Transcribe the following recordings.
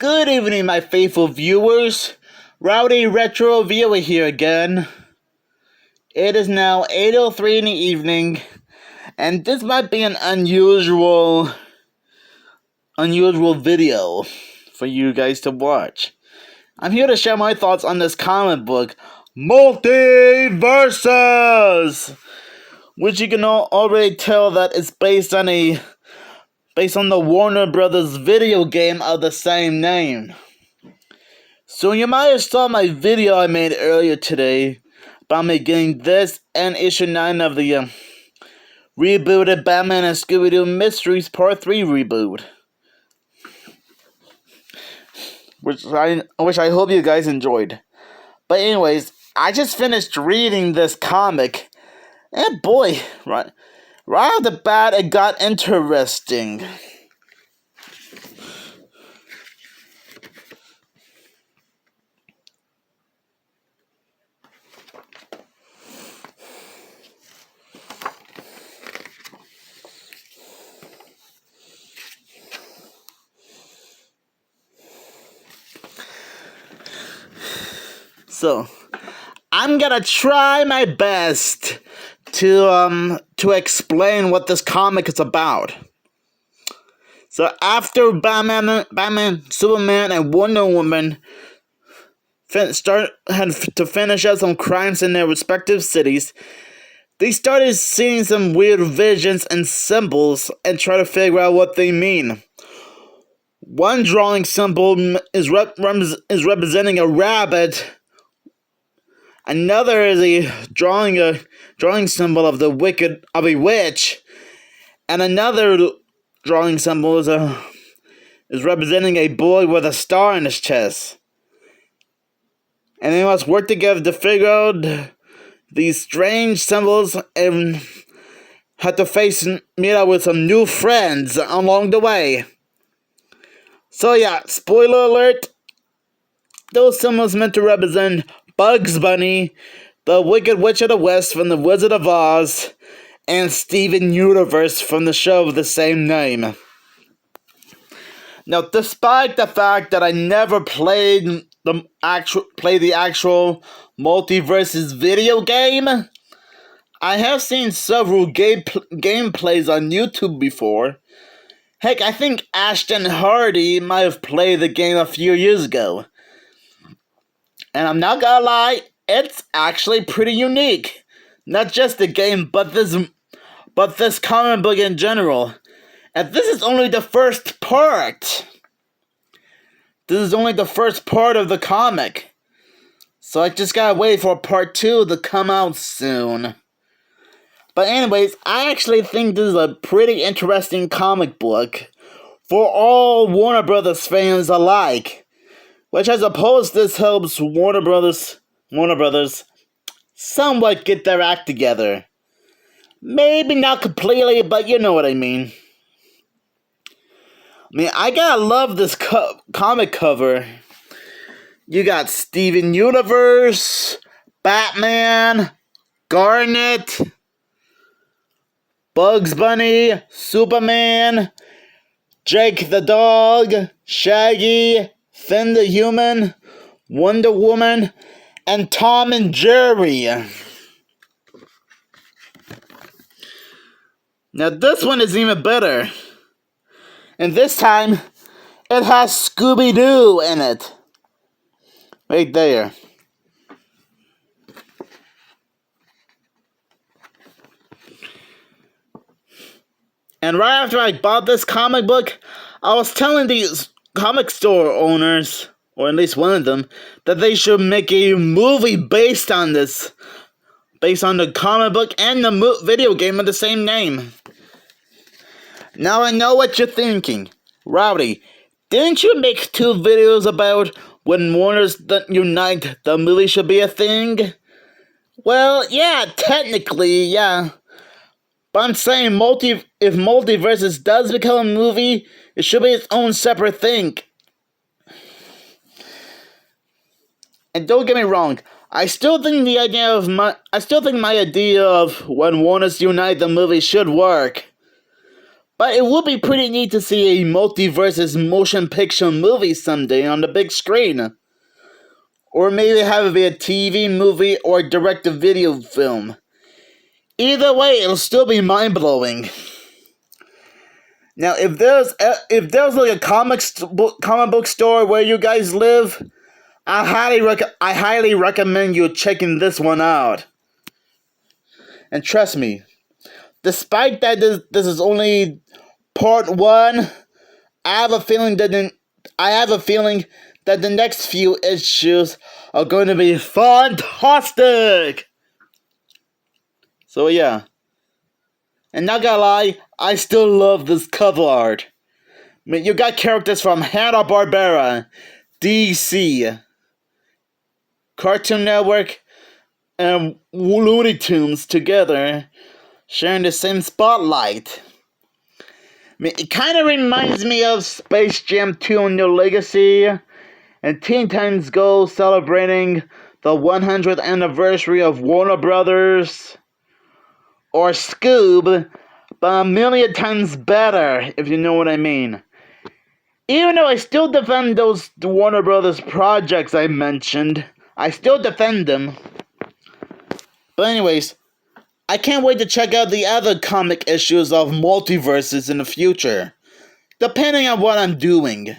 Good evening, my faithful viewers. Rowdy Retro Viewer here again. It is now 8:03 in the evening, and this might be an unusual video for you guys to watch. I'm here to share my thoughts on this comic book, MultiVersus, which you can already tell that it's based on the Warner Brothers video game of the same name. So you might have saw my video I made earlier today about me getting this and issue 9 of the rebooted Batman and Scooby-Doo Mysteries Part 3 reboot. Which I hope you guys enjoyed. But anyways, I just finished reading this comic, and boy, right off the bat, it got interesting. So, I'm gonna try my best to explain what this comic is about. So after Batman, Superman, and Wonder Woman had to finish up some crimes in their respective cities, they started seeing some weird visions and symbols and try to figure out what they mean. One drawing symbol is representing a rabbit. Another is a drawing symbol of a witch, and another drawing symbol is representing a boy with a star in his chest. And they must work together to figure out these strange symbols and have to meet up with some new friends along the way. So yeah, spoiler alert, those symbols meant to represent Bugs Bunny, the Wicked Witch of the West from The Wizard of Oz, and Steven Universe from the show of the same name. Now, despite the fact that I never played the actual MultiVersus video game, I have seen several gameplays on YouTube before. Heck, I think Ashton Hardy might have played the game a few years ago. And I'm not gonna lie, it's actually pretty unique. Not just the game, but this comic book in general. And this is only the first part. This is only the first part of the comic. So I just gotta wait for part 2 to come out soon. But anyways, I actually think this is a pretty interesting comic book for all Warner Brothers fans alike. Which I suppose this helps Warner Brothers somewhat get their act together. Maybe not completely, but you know what I mean. I gotta love this comic cover. You got Steven Universe, Batman, Garnet, Bugs Bunny, Superman, Jake the dog, Shaggy, Finn the Human, Wonder Woman, and Tom and Jerry. Now this one is even better. And this time, it has Scooby-Doo in it. Right there. And right after I bought this comic book, I was telling these comic store owners, or at least one of them, that they should make a movie based on the comic book and the video game of the same name. Now I know what you're thinking. Rowdy, didn't you make 2 videos about when Warner's Unite, the movie should be a thing? Well, yeah, technically, yeah. But I'm saying if MultiVersus does become a movie, it should be its own separate thing. And don't get me wrong, I still think my idea of when Warner's Unite the movie should work. But it would be pretty neat to see a MultiVersus motion picture movie someday on the big screen. Or maybe have it be a TV movie or direct-to-video film. Either way, it'll still be mind-blowing. Now, if there's like a comic book store where you guys live, I highly recommend you checking this one out. And trust me, despite that this is only part 1, I have a feeling that the next few issues are going to be fantastic. So yeah. And not gonna lie, I still love this cover art. I mean, you got characters from Hanna-Barbera, DC, Cartoon Network, and Looney Tunes together, sharing the same spotlight. I mean, it kind of reminds me of Space Jam 2: New Legacy, and Teen Titans Go celebrating the 100th anniversary of Warner Brothers, or Scoob, but a million times better, if you know what I mean. Even though I still defend those Warner Brothers projects I mentioned, I still defend them. But anyways, I can't wait to check out the other comic issues of MultiVersus in the future, depending on what I'm doing.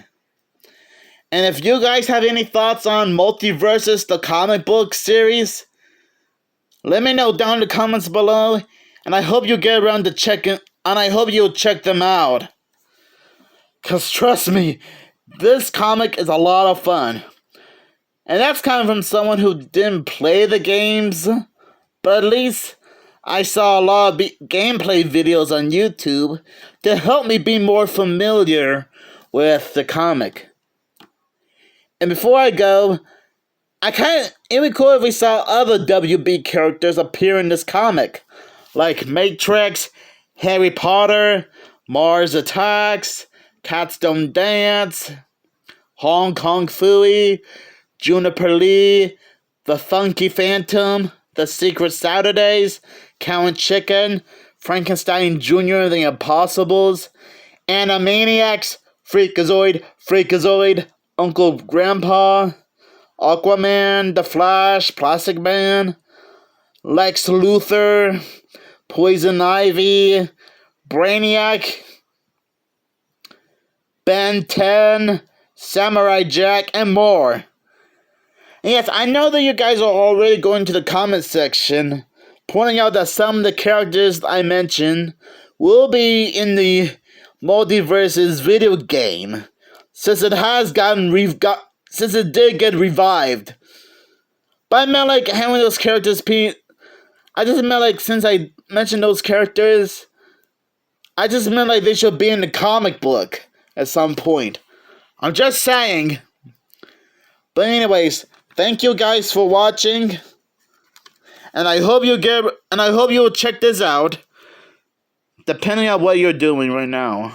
And if you guys have any thoughts on MultiVersus, the comic book series, let me know down in the comments below, and I hope you get around to checking, and I hope you'll check them out. Cause trust me, this comic is a lot of fun. And that's coming from someone who didn't play the games, but at least I saw a lot of gameplay videos on YouTube to help me be more familiar with the comic. And before I go, it'd be cool if we saw other WB characters appear in this comic, like Matrix, Harry Potter, Mars Attacks, Cats Don't Dance, Hong Kong Phooey, Juniper Lee, The Funky Phantom, The Secret Saturdays, Cow and Chicken, Frankenstein Jr. The Impossibles, Animaniacs, Freakazoid, Uncle Grandpa, Aquaman, The Flash, Plastic Man, Lex Luthor, Poison Ivy, Brainiac, Ben 10, Samurai Jack, and more. And yes, I know that you guys are already going to the comment section, pointing out that some of the characters I mentioned will be in the MultiVersus video game, since it did get revived. But I meant like having those characters I just meant like, since I mentioned those characters, I just meant like they should be in the comic book at some point. I'm just saying. But anyways, thank you guys for watching, and I hope you'll check this out, depending on what you're doing right now.